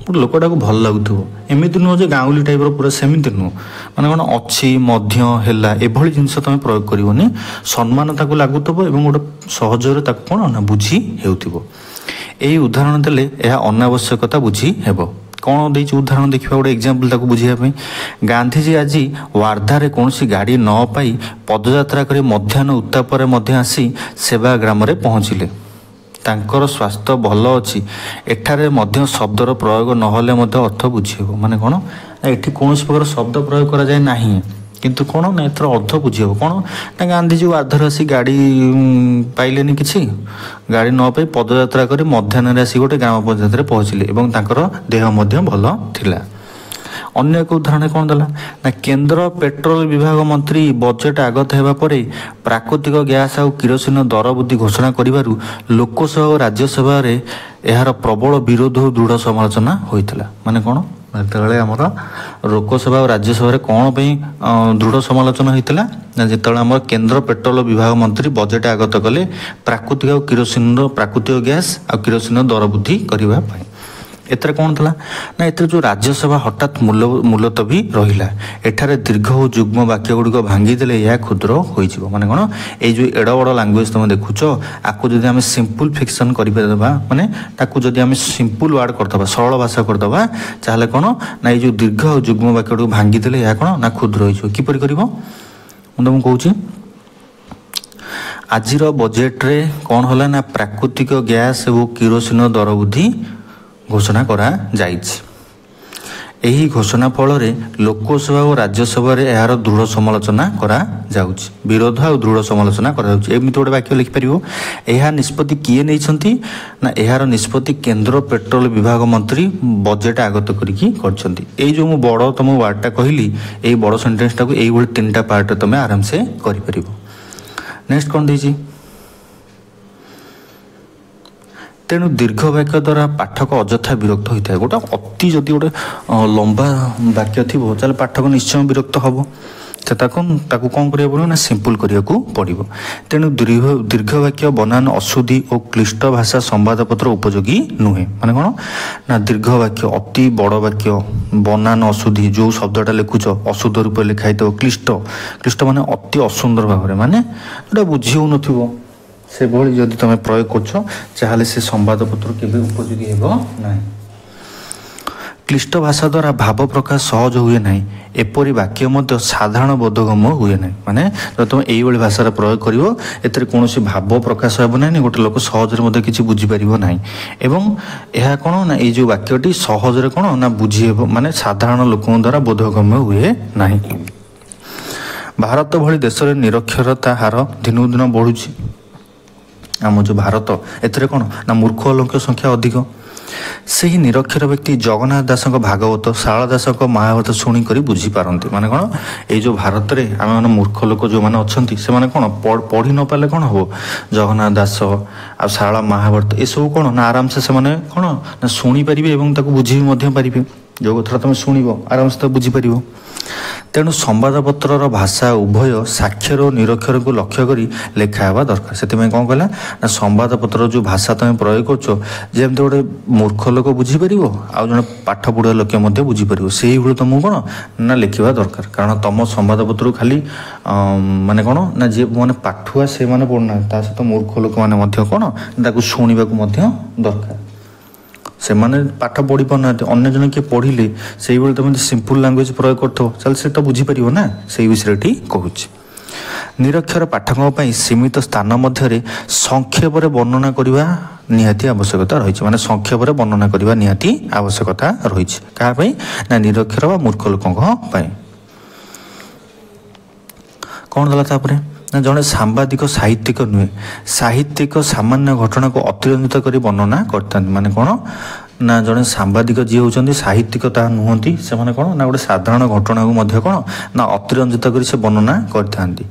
ଗୋଟେ ଲୋକଟାକୁ ଭଲ ଲାଗୁଥିବ, ଏମିତି ନୁହଁ ଯେ ଗାଉଁଲି ଟାଇପ୍ର ପୁରା, ସେମିତି ନୁହଁ। ମାନେ କ'ଣ ଅଛି ମଧ୍ୟ ହେଲା ଏଭଳି ଜିନିଷ ତୁମେ ପ୍ରୟୋଗ କରିବନି, ସମ୍ମାନ ତାକୁ ଲାଗୁଥିବ ଏବଂ ଗୋଟେ ସହଜରେ ତାକୁ କ'ଣ ନା ବୁଝି ହେଉଥିବ। ଏହି ଉଦାହରଣ ଦେଲେ ଏହା ଅନାବଶ୍ୟକତା ବୁଝି ହେବ। କ'ଣ ଦେଇଛି ଉଦାହରଣ ଦେଖିବା, ଗୋଟେ ଏକ୍ଜାମ୍ପଲ୍ ତାକୁ ବୁଝିବା ପାଇଁ। ଗାନ୍ଧିଜୀ ଆଜି ୱାର୍ଦ୍ଧାରେ କୌଣସି ଗାଡ଼ି ନ ପାଇ ପଦଯାତ୍ରା କରି ମଧ୍ୟାହ୍ନ ଉତ୍ତାପରେ ମଧ୍ୟ ଆସି ସେବା ଗ୍ରାମରେ ପହଞ୍ଚିଲେ। ତାଙ୍କର ସ୍ୱାସ୍ଥ୍ୟ ଭଲ ଅଛି। ଏଠାରେ ମଧ୍ୟ ଶବ୍ଦର ପ୍ରୟୋଗ ନହେଲେ ମଧ୍ୟ ଅର୍ଥ ବୁଝିହେବ। ମାନେ କ'ଣ ଏଠି କୌଣସି ପ୍ରକାର ଶବ୍ଦ ପ୍ରୟୋଗ କରାଯାଏ ନାହିଁ, କିନ୍ତୁ କ'ଣ ନା ଏଥର ଅର୍ଥ ବୁଝିହେବ। କ'ଣ ନା ଗାନ୍ଧିଜୀ ୱାର୍ଦ୍ଧାରେ ଆସି ଗାଡ଼ି ପାଇଲେନି, କିଛି ଗାଡ଼ି ନ ପାଇ ପଦଯାତ୍ରା କରି ମଧ୍ୟାହ୍ନରେ ଆସି ଗୋଟେ ଗ୍ରାମ ପଞ୍ଚାୟତରେ ପହଞ୍ଚିଲେ ଏବଂ ତାଙ୍କର ଦେହ ମଧ୍ୟ ଭଲ ଥିଲା। ଅନ୍ୟ ଏକ ଉଦାହରଣ କ'ଣ ଦେଲା ନା କେନ୍ଦ୍ର ପେଟ୍ରୋଲ ବିଭାଗ ମନ୍ତ୍ରୀ ବଜେଟ୍ ଆଗତ ହେବା ପରେ ପ୍ରାକୃତିକ ଗ୍ୟାସ୍ ଆଉ କିରୋସିନ ଦର ବୃଦ୍ଧି ଘୋଷଣା କରିବାରୁ ଲୋକସଭା ଓ ରାଜ୍ୟସଭାରେ ଏହାର ପ୍ରବଳ ବିରୋଧ ଓ ଦୃଢ଼ ସମାଲୋଚନା ହୋଇଥିଲା। ମାନେ କ'ଣ ଯେତେବେଳେ ଆମର ଲୋକସଭା ଓ ରାଜ୍ୟସଭାରେ କ'ଣ ପାଇଁ ଦୃଢ଼ ସମାଲୋଚନା ହୋଇଥିଲା ନା ଯେତେବେଳେ ଆମର କେନ୍ଦ୍ର ପେଟ୍ରୋଲ ବିଭାଗ ମନ୍ତ୍ରୀ ବଜେଟ୍ ଆଗତ କଲେ ପ୍ରାକୃତିକ ଗ୍ୟାସ୍ ଆଉ କିରୋସିନ ଦର ବୃଦ୍ଧି କରିବା ପାଇଁ। एथरे कौन था ना एथरे जो राज्यसभा हठात मुलतवी रहिला एठारे दीर्घ और जुग्म वाक्य गुड़िक भांगीदेले यह क्षुद्र हो माने कौन ये जो एड़ बड़ लैंग्वेज तुम देखुच आपको जब आम सिंपल फिक्शन करवा माने ताकू जब आम सिंपल वार्ड करदे सरल भाषा करदे चाहे कौन ना ये जो दीर्घ और जुग्म वाक्य गुड़ भांगीदेले यह कौन ना क्षुद्र होपर कर तुमको कहूँ आज बजेट्रे कौन है ना प्राकृतिक गैस और किरोसिन दर वृद्धि घोषणा करा जाइछि। एही घोषणा फल लोकसभा और राज्यसभा यार दृढ़ समालोचना करा जाउछि विरोध और दृढ़ समालोचना करा जाउछि एमिति गोटे वाक्य लिखिपर यह निष्पत्ति किए नहीं ना यार निष्पत्ति केंद्र पेट्रोल विभाग मंत्री बजेट आगत करी जो मु बड़ तुम वार्डटा कहली यही बड़ सेंटेंसटा को यही तीन टा पार्ट तुम आराम से कर। नेक्स्ट कौन देछि तेणु दीर्घ वाक्य द्वारा पाठक अजथा विरक्त होता है गोटे अति जदि गोटे लंबा वाक्य थी चल पाठक निश्चय विरक्त हम ताकू कौन करा पड़ो ना सिंपल करा पड़ो तेणु दीर्घ वाक्य बनान अशुद्धि और क्लिष्ट भाषा संवादपत्र उपयोगी नुहे माने कौन ना दीर्घ वाक्य अति बड़ वाक्य बनान अशुद्धि जो शब्दटा लिखुच अशुद्ध रूप लिखाई क्लिष्ट माने अति असुंदर भाव माने जोटा बुझी हो न से भली जदि तुम प्रयोग कर से संवादपत्र केबे उपयोगी हेबो नाही। क्लिष्ट भाषा द्वारा भाव प्रकाश सहज हुए ना एपरी वाक्य मध्य साधारण बोधगम्य हुए ना माने जब तुम यही भाषार प्रयोग करिवो एतरे कोनोसी भाव प्रकाश हेबो नाही गोटे लोक सहजरे मध्य किछि बुझी परिबो नाही एवं एहा कोन ना ए जो वाक्यटी सहजरे कोन ना बुझी हेबो माने साधारण लोकन द्वारा बोधगम्य हुए नाही। भारत भली देश रे निरक्षरता हार दिनकु दिन बढ़ुछि आम जो भारत एथरे कौन ना मूर्ख लोक संख्या अधिक से ही निरक्षर व्यक्ति जगन्नाथ दास भागवत शारदा दास महाभारत शुणिक बुझी पारती माने कौन ये जो भारत में आम मैंने मूर्ख लोक जो मैंने अच्छा से कौन पढ़ी न पारे कौन हम जगन्नाथ दास आ शारदा महाभारत ये सब कौन ना आराम से कौन ना शुणी पारे और बुझी पारे जो कथा तुम शुणव आराम से बुझीपर तेणु संवादपत्र भाषा उभय साक्षर और निरक्षर को लक्ष्य कर लेखावा दरकार से कौन कहला ना संवादपत्र जो भाषा तुम प्रयोग करमती गोटे मूर्ख लोक बुझीपर आउ जड़े पाठ पढ़ुआ लोक बुझीपर से भाई तुमको कौन ना लिखा दरकार कारण तुम संवादपत्र खाली माने कौन ना जी मैंने पाठुआ से मैंने पढ़ुना सहित मूर्ख लोक मैंने कौन शुणा दरकार से माने पाठ पढ़ी पाना अन्य जन किए पढ़िले से तुम सिंपल लैंग्वेज प्रयोग कर चल से तो बुझीपर ना से विषय कहूँ निरक्षर पाठकों सीमित स्थान मध्य संक्षेप वर्णना करने निहाती आवश्यकता रही माने संक्षेप वर्णना करने निहाती आवश्यकता रही क्या ना निरक्षर व मूर्ख लोकों कौन दला तापरे ना जड़े सांबादिक साहित्यिक नुहे साहित्यिक सामान्य घटना को अतिरंजित कर वर्णना करता माने कौन ना जड़े सांबादिक जी होती साहित्यिक ता नुहति से कौन ना गोटे साधारण घटना को कौन ना अतिरंजित कर से वर्णना करते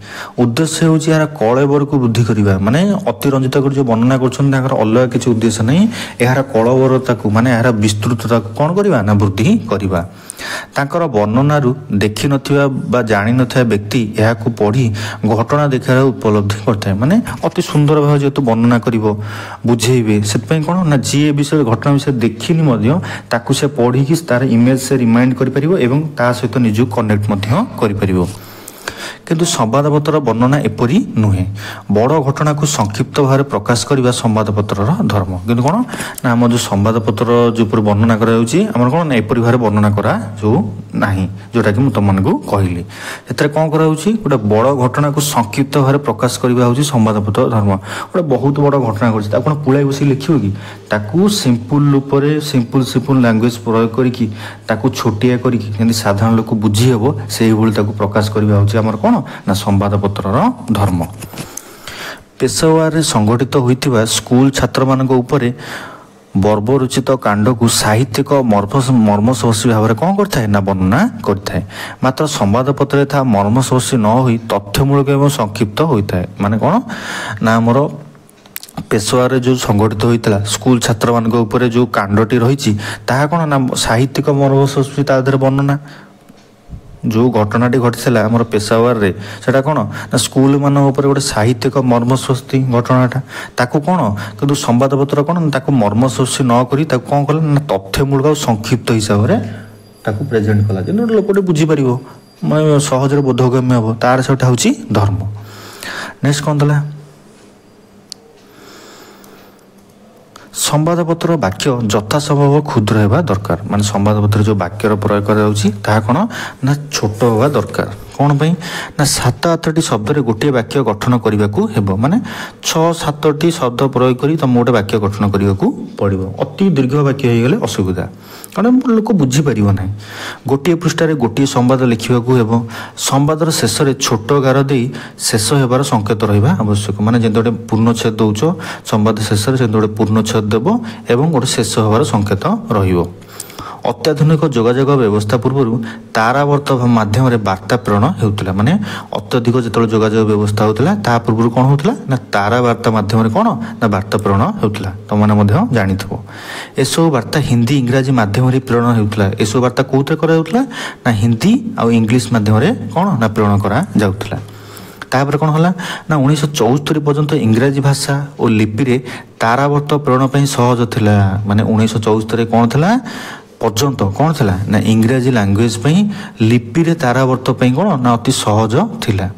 उद्देश्य हूँ यार कलेवर को वृद्धि करवा माने अतिरंजित कर जो वर्णना कर अलग किसी उद्देश्य नहीं यार कलवरता माने यार विस्तृतता कौन करवा ना वृद्धि करवा तांकर वर्णनारू देखि नथिबा बा जानि नथिबा व्यक्ति यह को पढ़ी घटना देखार उपलब्धि करता माने अति सुंदर भाव जेतु वर्णना करिवो बुझेइबे सेतपई कोन ना जी विषय घटना विषय देखिनी मध्य ताकू से पढ़ी कि तार इमेज से रिमाइंड करि परिवो एवं ता सहित निजु कनेक्ट मध्य करि परिवो किंतु संवादपत्र वर्णना एपरी नुहे बड़ घटना को संक्षिप्त भाव प्रकाश करने संवादपत्र धर्म किंतु कौन ना आम जो संवादपत्र जो वर्णना कर कौन एपरी भाव वर्णना करा जो नहीं जोटा कि मुझे तुमको कहली से कौन कर गोटे बड़ घटना को संक्षिप्त भाव प्रकाश करवा हूँ संवादपत्र धर्म गोटे बहुत बड़ घटना कर पुलाई बस लिखियो कि सिंपल रूप से सिंपल लैंग्वेज प्रयोग करके छोटिया करके साधारण लोक बुझी हे से प्रकाश करवा हूँ आम कौन ना संवादपत्र धर्म पेशावर संगठित होइतिबा स्कूल छात्र मानक उपरे बर्बरुचित कांड को साहित्यिक मर्मस्पर्शी भाव में कौन करता है ना वर्णना करता है मात्र संवादपत्र था मर्मस्पर्शी न हो तथ्यमूलक एवं संक्षिप्त होता है माने कौन ना आमर पेशवार जो संगठित होता स्कूल छात्र मान उपरे जो कांडटी रही कौन ना साहित्यिक मर्मस्पर्शी वर्णना जो घटनाटी घटी आमर पेशावर रे सेटा कौन ना स्कूल मान गोटे साहित्यिक मर्मस्वस्ती घटनाटा ताकू कौन कि संवादपत्र कौन ताकू मर्मस्वस्ती नक कौन कला ना तथ्यमूलक और संक्षिप्त हिसाब से प्रेजेंट कला जो लोकटे बुझीपर मैं सहज बोधगम्य हम तार सेटा हूँ धर्म। नेक्स्ट कौन था संवादपत्र वाक्य यथासंभव क्षुद्र होगा दरकार माने संवादपत्र जो वाक्यर प्रयोग करा कौन ना छोट होगा दरकार कौन पाई ना 7-8टी शब्द गोटे वाक्य गठन करने को माने 6-7टी शब्द प्रयोग कर तुम गोटे वाक्य गठन करने को पड़ो अति दीर्घ वाक्य हो गले असुविधा कारण लोक बुझीपर ना गोटे पृष्ठार गोटे संवाद लिखा संवादर शेष में छोट गार दे शेष होबार संकेत रहा आवश्यक माने जब गोटे पूर्णच्छेद दौच संवाद शेष में गोटे पूर्णच्छेद देव एवं गोटे शेष होबार संकेत रही। अत्याधुनिक जोगाजोग व्यवस्था पूर्व तारावर्त माध्यम वार्ता प्रेरण होता माने अत्यधिक जो जोगाजोग व्यवस्था होता पूर्व कौन होता ना तारा वार्ता माध्यम कौन ना वार्ता प्रेरण होता तुमने जानी एसबू वार्ता हिंदी इंग्राजी माध्यम प्रेरण होता एसबू वार्ता कौन कराला ना हिंदी आउ इंग्लिश माध्यम कौन ना प्रेरण करा जाउथला। तापर कौन है ना 1974 पर्यंत इंग्राजी भाषा और लिपि रे तारावर्त प्रेरण सहज थिला माने 1974 कौन थिला पर्यंत कौन थिला ना इंग्राजी लैंग्वेज लिपि रे तारावर्त कौन ना अति सहज थिला।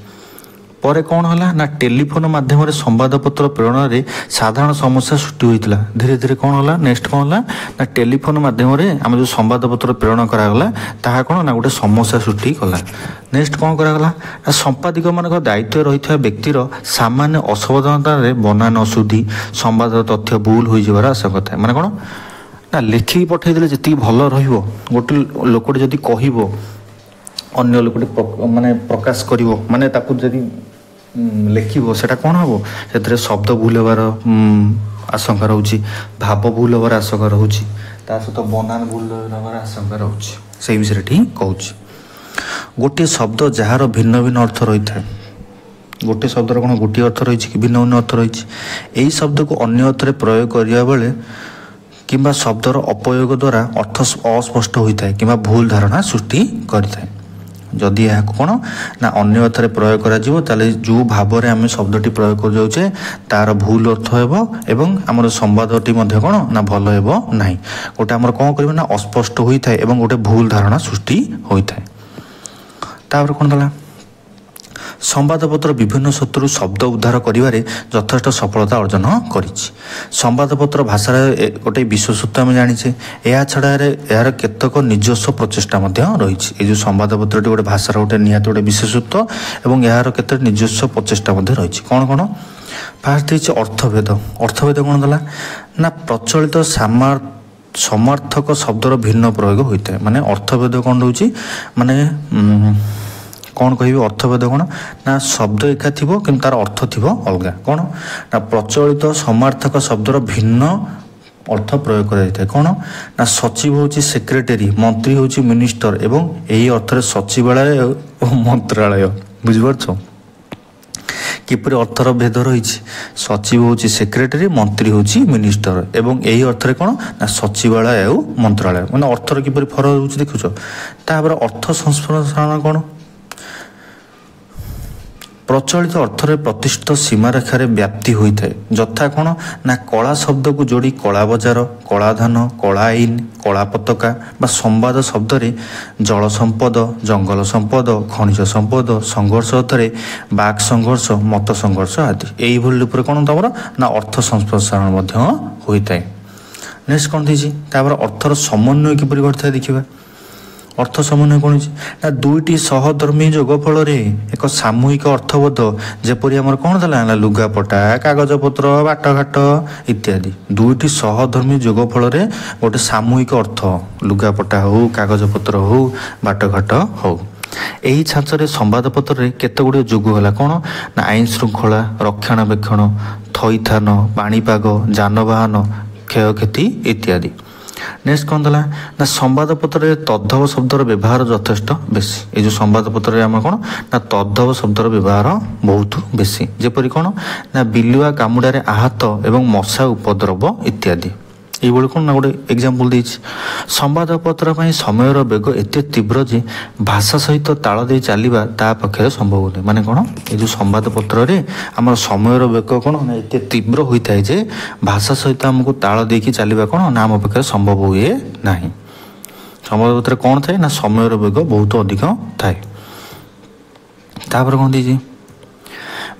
पर कौन है ना टेलीफोन माध्यम संवादपत्र प्रेरण में साधारण समस्या सृष्टि होता धीरे धीरे कौन है नेक्स्ट कौन है ना टेलीफोन माध्यम आम जो संवादपत्र प्रेरण करागला ताहा कौन ना गोटे समस्या सृष्टि कला। नेक्स्ट कौन करागला ना संपादिक मान दायित्व रही व्यक्तिर सामान्य असावधानता बनान अशुद्धि संवाद तथ्य भूल हो जावर आशंका था माने कौन ना लिखिक पठेदेले जी भल रोटे लोकटे जदि कह अन्य लोकटे माने प्रकाश कर माने जदि लिखो सेटा कौन हम से शब्द भूल होबार आशंका रोचे भाव भूल होबार आशंका रोचे सहित बनान भूल होबार आशंका रोचे से विषय कहूँ गोटे शब्द जार भिन्न भिन्न अर्थ रही है गोटे शब्दर कौन गोटे अर्थ रही कि भिन्न भिन्न अर्थ रही यही शब्द को अन्य अर्थ प्रयोग करने बेले किंबा शब्दर अपयोग द्वारा अर्थ अस्पष्ट होता है कि भूल धारणा सृष्टि करें जदि यह कौन ना अन्य अर्थरे प्रयोग करा जो भाव में आम शब्दटी प्रयोग कर जाऊे तार भूल अर्थ एवं आमर संवादटी कौन ना भल ना गोटे आमर कौन कर ना अस्पष्ट होता है एवं गोटे भूल धारणा सृष्टि होता है। तापर कौन था संवादपत्र विभिन्न सूत्रु शब्द उद्धार करिवारे यथेष्ट सफलता अर्जन करिछि। संवादपत्र भाषार गोटे विशेषत्व आम जानीचे या छड़ा यार केतक निजस्व प्रचेषा रही जो संवादपत्र गोटे भाषार गोटे निहाती गोटे विशेषत्व और यार केत निजस्व प्रचेषा रही कौन कौन फास्ट हो अर्थभेद। अर्थभेद कौन था ना प्रचलित समर्थक शब्दर भिन्न प्रयोग होता है माने अर्थभेद कौन रोचे माने कौन कह अर्थभेद कौन ना शब्द एका थी कि तार अर्थ थी अलग कौन ना प्रचलित समार्थक शब्दर भिन्न अर्थ प्रयोग कर कौन ना सचिव हूँ सेक्रेटरी मंत्री हूँ मिनिस्टर एवं यही अर्थ सचिवालय और मंत्रालय बुझिपारछ किपर अर्थर भेद रही सचिव हूँ सेक्रेटरी मंत्री हूँ मिनिस्टर एवं यही अर्थ कौन ना सचिवालय और मंत्रालय मैंने अर्थर किपर फरक रोचे देखुच तापर अर्थ संस्पर्शन कौन प्रचलित अर्थरे प्रतिष्ठित सीमारेखार व्याप्ति होता है यथा कौन ना कला शब्द को जोड़ी कला बजार कलाधान कला आईन कला पताका बा संवाद शब्द रे जल संपद जंगल संपद खनिज संपद संघर्ष अर्थरे बाक संघर्ष मत संघर्ष आदि यही रूप में कौन तुम ना अर्थ संस्पर्शन होता है। नेक्स्ट कौन थी अर्थर समन्वय किपर घटता है देखा अर्थ समन्वय कौन ना दुईटी सहधर्मी जोगफल एक सामूहिक अर्थबोध जेपरी आमर कौन था लुगापटा कागजपत्र बाटघाट इत्यादि दुईटी सहधर्मी जोगफल गोटे सामूहिक अर्थ लुगापटा हो कागजपत्र हो बाटघाट हो यही छांचरे संवादपत्र केते गुड़े जोग है कौन ना आईन श्रृंखला रक्षणाबेक्षण थईथान पाणीपाग जानवाहन क्षयक्षति इत्यादि। नेक्स्ट कौन था ना संवादपत्र तद्धव शब्दर व्यवहार यथेष्ट बेसी ये जो संवादपत्र आम कौन ना तद्धव शब्दर व्यवहार बहुत बेसी जेपरी कौन ना बिलुआ कामुड़े आहत एवं मशा उपद्रव इत्यादि এইভাবে কোণ না গোटे एग्जांपल देछि संवादपत्र समयर बेग एत तीव्र जे भाषा सहित ताल दे चलवा ता पक्षे संभव नहीं माने कौन ये जो संवादपत्र आम समयर बेग कौन ना एत तीव्र होता है जे भाषा सहित आमको ताल देकी चलवा कौन ना आम पक्षे संभव हुए ना संवादपत्र कौन थाए ना समयर बेग बहुत अधिक थाए तापर कौन दीजिए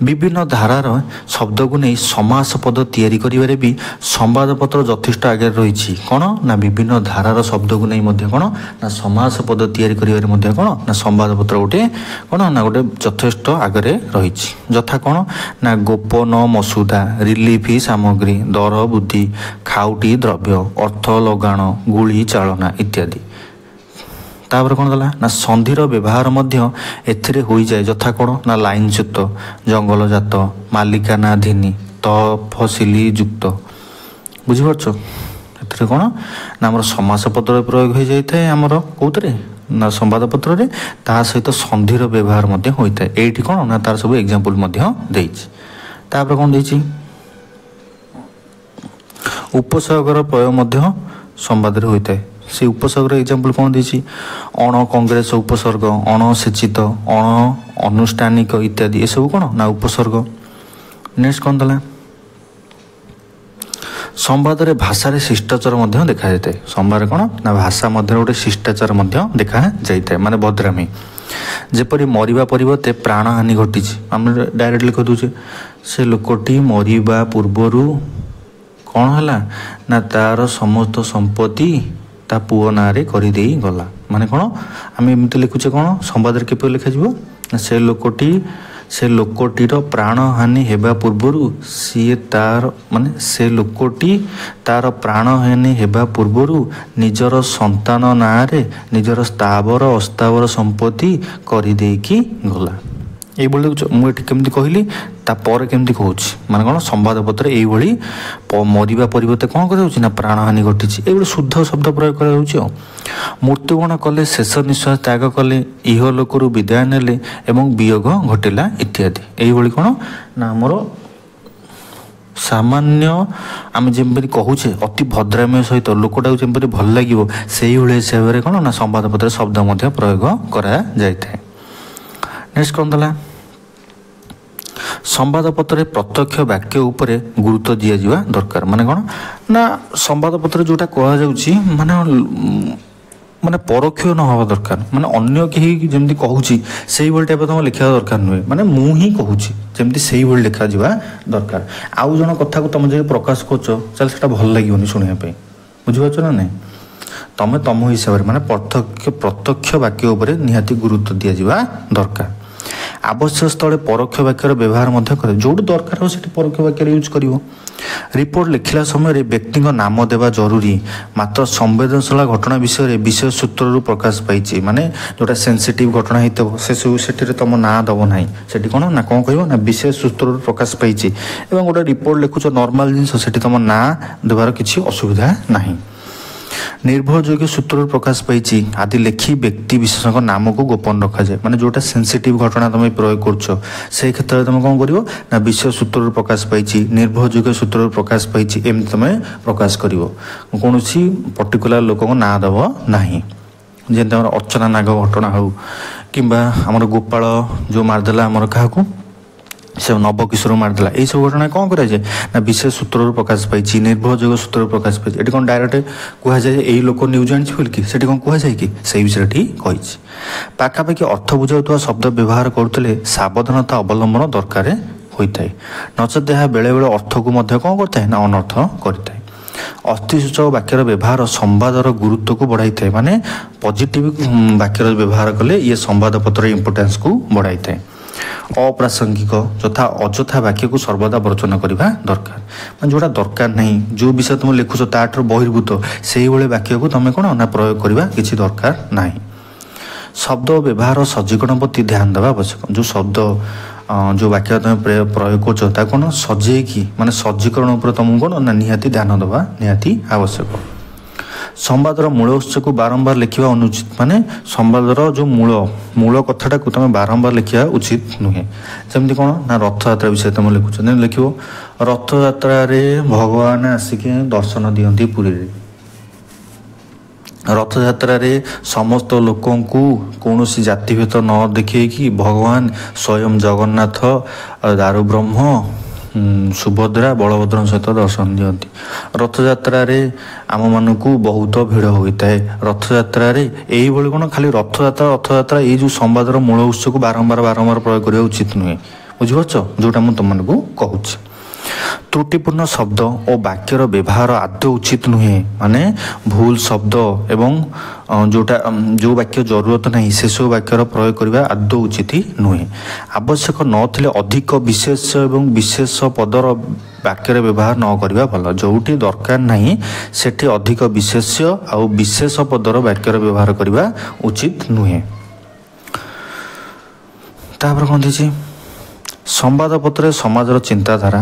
विभिन्न धारार शब्द को नहीं समास पद तैयारी करिवारे भी संवादपत्र यथेष्ट आगे रही कौन ना विभिन्न धारार शब्द को नहीं कौन ना समास पद तैयारी करिवारे कौन ना संवादपत्र गोटे कौन ना गोटे यथेष्ट आगे रही यथा कौन ना गोपन मसुदा रिलीफ सामग्री दर बुद्धि खाउटी द्रव्य अर्थ लगाण गुली चालना इत्यादि तापर कौन गला ना संधिर व्यवहार एथिरे हो जाए यथा कौन ना लाइनच्युत जंगलजात मालिकानाधीनी तफसिली युक्त बुझीपार एथिरे कौन ना आम समास पत्र प्रयोग हो जाए आमर कौतरे ना संवादपत्र ता सहित संधिर व्यवहार होता है ये कौन ना तार सब एग्जांपल तापर कौन देछि उपसर्गर प्रयोग संवाद होता है से उपसर्ग एग्जांपल कौन देछि अण कांग्रेस उपसर्ग अणसेचित अण अनुष्ठानिक इत्यादि ये सब कौन ना उपसर्ग नेक्स्ट कौन दला संवाद रे भाषा रे शिष्टाचार देखा जाता है संवाद कौन ना भाषा गोटे शिष्टाचार देखा जाता है माने भद्रामी जेपरी मरिबा परिवर्ते प्राणहानि घटी आम डायरेक्टली कह दूचे से लोकटी मरिबा पूर्वरु कौन है ना तार समस्त संपत्ति ता पुओ ना रे करी देई गला माने कौन आम एमती लिखुचे कौन संवाद रे केपे लिखा जीवो से लोकटीर प्राणहानि हेबा पूर्वरु सी तार माने से लोकटी तार प्राणहानि हेबा पूर्वरु निजर संतान ना रे निजर स्थावर अस्थावर संपत्ति करी देकी गला ये मुझे केमती कहली तापर केमती कहूँ माने कौन संवादपत्र ये मरिबा परिवर्ते कौन कर प्राणहानि घटी ये शुद्ध शब्द प्रयोग कर मृत्युवरण कले शेष निश्वास त्याग कले इह लोकरू विदाय नेले एवं वियोग घटिला इत्यादि ये कौन ना आमर सामान्य आम जमी कहूचे अति भद्राम्य सहित लोकटा जमी भल लगे से हिसाब से कौन ना संवादपत्र शब्द प्रयोग करा जाए नेक्स्ट कौन दला संवादपत्र प्रत्यक्ष वाक्य उपरे गुरुत्व दिया जावा दरकार माने कौन ना संवादपत्र जोटा कह जाउची माने माने परोक्ष न हवा दरकार माने अन्य केही जेमती कहूची सेही भल टाइप तुम लिखा दरकार नुहे माने मु ही कहूची जेमती सेही भल लिखा जावा दरकार आउ जण कथा को तुम जे प्रकाश करछो चल सेटा भल लागिवनी सुनिया पे बुझिबाचो ना नै तमे तम हिसाब रे माने प्रत्यक्ष वाक्य उपरे निहाती गुरुत्व दिया जावा दरकार आवश्यक स्थले परोक्ष वाक्यर व्यवहार करे जो दरकार हो सेठी परोक्ष वाक्य यूज करिवो रिपोर्ट लिखला समय व्यक्ति नाम देवा जरूरी मात्र संवेदनशील घटना विषय विषय सूत्र प्रकाश पाई माने जोटा सेंसिटिव घटना होता से सब से तुम ना दब ना से कौन ना कौन कह ना विषय सूत्र प्रकाश पाई गोटे रिपोर्ट लिखुच नॉर्मल जिनस से तुम ना देवार किसी असुविधा नहीं निर्भरयोग्य सूत्र प्रकाश पाई आदि लेखि व्यक्ति विशेष नाम को गोपन रखा जाए माने जोटा सेंसिटिव घटना तुम प्रयोग कर से क्षेत्र में तुम कौन कर ना विषय सूत्र प्रकाश पाई निर्भरयोग्य सूत्र प्रकाश पाई एमती तुम प्रकाश कर कौन पर्टिकुलर लोक ना दब ना जमी अर्चना नाग घटना हो कि गोपाल जो मारदेला आमर क्या से नवकिशोर मारदेला यही सब घटना कौन कराए ना विशेष सूत्र प्रकाश पाई निर्भरयोग्य सूत्र प्रकाश पाई ये कौन डायरेक्ट कह जाए यही लोक न्यूज आनी कि से कौन कह जाए कि से विषय कही पाखापाखि अर्थ बुझाऊा शब्द व्यवहार करते सावधानता अवलंबन दरकार होता है नचेत यह बेले बेले अर्थ को कौन करता है ना अनर्थ करता है अस्थिसूचक वाक्यर व्यवहार संवादर गुरुत्व को बढ़ाई था माने पॉजिटिव वाक्यर व्यवहार कले ये संवादपत्र इंपोर्टेंस को बढ़ाई था अप्रासंगिक तथा अଯଥା वाक्य को सर्वदा वर्जन करवा दरकार जोटा दरकार नहीं जो विषय तुम लिखुच ताठ बहिर्भूत से ही वाक्य को तुम कौन ना प्रयोग करवा किसी दरकार नहीं शब्द व्यवहार सज्जीकरण प्रति ध्यान देवा आवश्यक जो शब्द जो वाक्य तुम प्रयोग कर कौन सजे कि माने सज्जीकरण तुमको कौन ना निहाती ध्यान देवा निहाती आवश्यक ସମ୍ବାଦର ମୂଳ ଉତ୍ସକୁ ବାରମ୍ବାର ଲେଖିବା ଅନୁଚିତ ମାନେ ସମ୍ବାଦର ଯେଉଁ ମୂଳ କଥାଟାକୁ ତୁମେ ବାରମ୍ବାର ଲେଖିବା ଉଚିତ ନୁହେଁ। ଯେମିତି କ'ଣ ନା ରଥଯାତ୍ରା ବିଷୟରେ ତୁମେ ଲେଖୁଛ ଲେଖିବ ରଥଯାତ୍ରାରେ ଭଗବାନ ଆସିକି ଦର୍ଶନ ଦିଅନ୍ତି ପୁରୀରେ। ରଥଯାତ୍ରାରେ ସମସ୍ତ ଲୋକଙ୍କୁ କୌଣସି ଜାତିଭେଦ ନ ଦେଖେଇକି ଭଗବାନ ସ୍ୱୟଂ ଜଗନ୍ନାଥ ଦାରୁବ୍ରହ୍ମ ସୁଭଦ୍ରା ବଳଭଦ୍ରଙ୍କ ସହିତ ଦର୍ଶନ ଦିଅନ୍ତି। ରଥଯାତ୍ରାରେ ଆମମାନଙ୍କୁ ବହୁତ ଭିଡ଼ ହୋଇଥାଏ। ରଥଯାତ୍ରାରେ ଏଇଭଳି କ'ଣ ଖାଲି ରଥଯାତ୍ରା ଏଇ ଯେଉଁ ସମ୍ବାଦର ମୂଳ ଉତ୍ସକୁ ବାରମ୍ବାର ପ୍ରୟୋଗ କରିବା ଉଚିତ ନୁହେଁ। ବୁଝିପାରୁଛ ଯେଉଁଟା ମୁଁ ତୁମମାନଙ୍କୁ କହୁଛି। ତ୍ରୁଟିପୂର୍ଣ୍ଣ ଶବ୍ଦ ଓ ବାକ୍ୟର ବ୍ୟବହାର ଆଦୌ ଉଚିତ ନୁହେଁ ମାନେ ଭୁଲ ଶବ୍ଦ ଏବଂ ଯେଉଁ ବାକ୍ୟ ଜରୁରତ ନାହିଁ ସେସବୁ ବାକ୍ୟର ପ୍ରୟୋଗ କରିବା ଆଦୌ ଉଚିତ ନୁହେଁ। ଆବଶ୍ୟକ ନଥିଲେ ଅଧିକ ବିଶେଷ ଏବଂ ବିଶେଷ ପଦର ବାକ୍ୟରେ ବ୍ୟବହାର ନ କରିବା ଭଲ। ଯେଉଁଠି ଦରକାର ନାହିଁ ସେଠି ଅଧିକ ବିଶେଷ୍ୟ ଆଉ ବିଶେଷ ପଦର ବାକ୍ୟର ବ୍ୟବହାର କରିବା ଉଚିତ ନୁହେଁ। ତାପରେ କ'ଣ ଦେଇଛି ସମ୍ବାଦପତ୍ରରେ ସମାଜର ଚିନ୍ତାଧାରା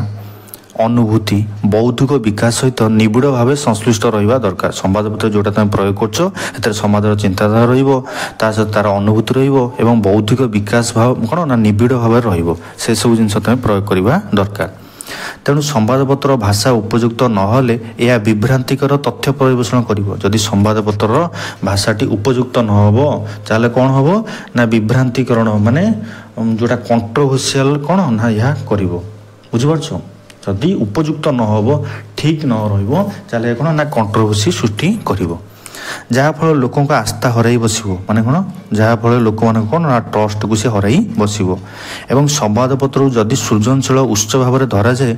ଅନୁଭୂତି ବୌଦ୍ଧିକ ବିକାଶ ସହିତ ନିବିଡ଼ ଭାବେ ସଂଶ୍ଳିଷ୍ଟ ରହିବା ଦରକାର। ସମ୍ବାଦପତ୍ର ଯେଉଁଟା ତୁମେ ପ୍ରୟୋଗ କରୁଛ ସେଥିରେ ସମାଜର ଚିନ୍ତାଧାରା ରହିବ ତା ସହିତ ତାର ଅନୁଭୂତି ରହିବ ଏବଂ ବୌଦ୍ଧିକ ବିକାଶ କ'ଣ ନା ନିବିଡ଼ ଭାବରେ ରହିବ। ସେସବୁ ଜିନିଷ ତୁମେ ପ୍ରୟୋଗ କରିବା ଦରକାର। ତେଣୁ ସମ୍ବାଦପତ୍ର ଭାଷା ଉପଯୁକ୍ତ ନହେଲେ ଏହା ବିଭ୍ରାନ୍ତିକର ତଥ୍ୟ ପରିବେଷଣ କରିବ। ଯଦି ସମ୍ବାଦପତ୍ରର ଭାଷାଟି ଉପଯୁକ୍ତ ନ ହେବ ତାହେଲେ କ'ଣ ହେବ ନା ବିଭ୍ରାନ୍ତିକରଣ ମାନେ ଯେଉଁଟା କଣ୍ଟ୍ରୋଭର୍ସିଆଲ କ'ଣ ନା ଏହା କରିବ। ବୁଝିପାରୁଛ ଯଦି ଉପଯୁକ୍ତ ନ ହେବ ଠିକ୍ ନ ରହିବ ତାହେଲେ କ'ଣ ନା କଣ୍ଟ୍ରୋଭର୍ସି ସୃଷ୍ଟି କରିବ ଯାହାଫଳରେ ଲୋକଙ୍କ ଆସ୍ଥା ହରାଇ ବସିବ ମାନେ କ'ଣ ଯାହାଫଳରେ ଲୋକମାନଙ୍କ କ'ଣ ନା ଟ୍ରଷ୍ଟକୁ ସେ ହରାଇ ବସିବ। ଏବଂ ସମ୍ବାଦପତ୍ରକୁ ଯଦି ସୃଜନଶୀଳ ଉତ୍ସ ଭାବରେ ଧରାଯାଏ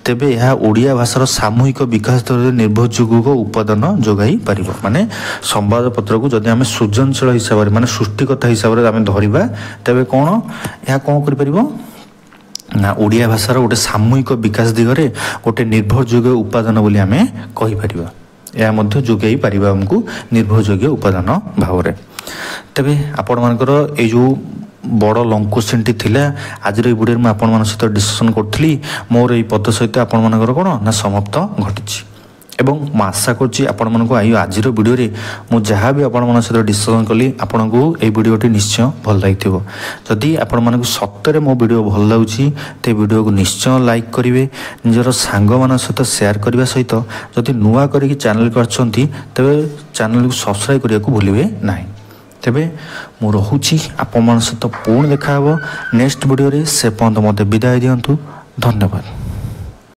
ତେବେ ଏହା ଓଡ଼ିଆ ଭାଷାର ସାମୂହିକ ବିକାଶ ଦରରେ ନିର୍ଭରଯୋଗ୍ୟ ଉପାଦାନ ଯୋଗାଇ ପାରିବ। ମାନେ ସମ୍ବାଦପତ୍ରକୁ ଯଦି ଆମେ ସୃଜନଶୀଳ ହିସାବରେ ମାନେ ସୃଷ୍ଟିକର୍ତ୍ତା ହିସାବରେ ଆମେ ଧରିବା ତେବେ କ'ଣ ଏହା କ'ଣ କରିପାରିବ ନା ଓଡ଼ିଆ ଭାଷାର ଗୋଟେ ସାମୂହିକ ବିକାଶ ଦିଗରେ ଗୋଟେ ନିର୍ଭରଯୋଗ୍ୟ ଉପାଦାନ ବୋଲି ଆମେ କହିପାରିବା। ଏହା ମଧ୍ୟ ଯୋଗାଇ ପାରିବା ଆମକୁ ନିର୍ଭରଯୋଗ୍ୟ ଉପାଦାନ ଭାବରେ। ତେବେ ଆପଣମାନଙ୍କର ଏଇ ଯେଉଁ ବଡ଼ ଲଙ୍ଗ କ୍ୱେଶ୍ଚିନ୍ଟି ଥିଲା ଆଜିର ଏଇ ଭିଡ଼ିଓରେ ମୁଁ ଆପଣମାନଙ୍କ ସହିତ ଡିସ୍କସନ୍ କରୁଥିଲି। ମୋର ଏଇ ପଦ ସହିତ ଆପଣମାନଙ୍କର କ'ଣ ନା ସମାପ୍ତ ଘଟିଛି ଏବଂ ମୁଁ ଆଶା କରୁଛି ଆପଣମାନଙ୍କୁ ଆଜିର ଭିଡ଼ିଓରେ ମୁଁ ଯାହା ବି ଆପଣମାନଙ୍କ ସହିତ ଡିସ୍କସନ୍ କଲି ଆପଣଙ୍କୁ ଏଇ ଭିଡ଼ିଓଟି ନିଶ୍ଚୟ ଭଲ ଲାଗିଥିବ। ଯଦି ଆପଣମାନଙ୍କୁ ସତରେ ମୋ ଭିଡ଼ିଓ ଭଲ ଲାଗୁଛି ତ ଏ ଭିଡ଼ିଓକୁ ନିଶ୍ଚୟ ଲାଇକ୍ କରିବେ ନିଜର ସାଙ୍ଗମାନଙ୍କ ସହିତ ସେୟାର କରିବା ସହିତ ଯଦି ନୂଆ କରିକି ଚ୍ୟାନେଲକୁ ଆସିଛନ୍ତି ତେବେ ଚ୍ୟାନେଲକୁ ସବସ୍କ୍ରାଇବ୍ କରିବାକୁ ଭୁଲିବେ ନାହିଁ। ତେବେ ମୁଁ ରହୁଛି ଆପଣମାନଙ୍କ ସହିତ ପୁଣି ଦେଖା ହେବ ନେକ୍ସଟ ଭିଡ଼ିଓରେ। ସେ ପର୍ଯ୍ୟନ୍ତ ମୋତେ ବିଦାୟ ଦିଅନ୍ତୁ। ଧନ୍ୟବାଦ।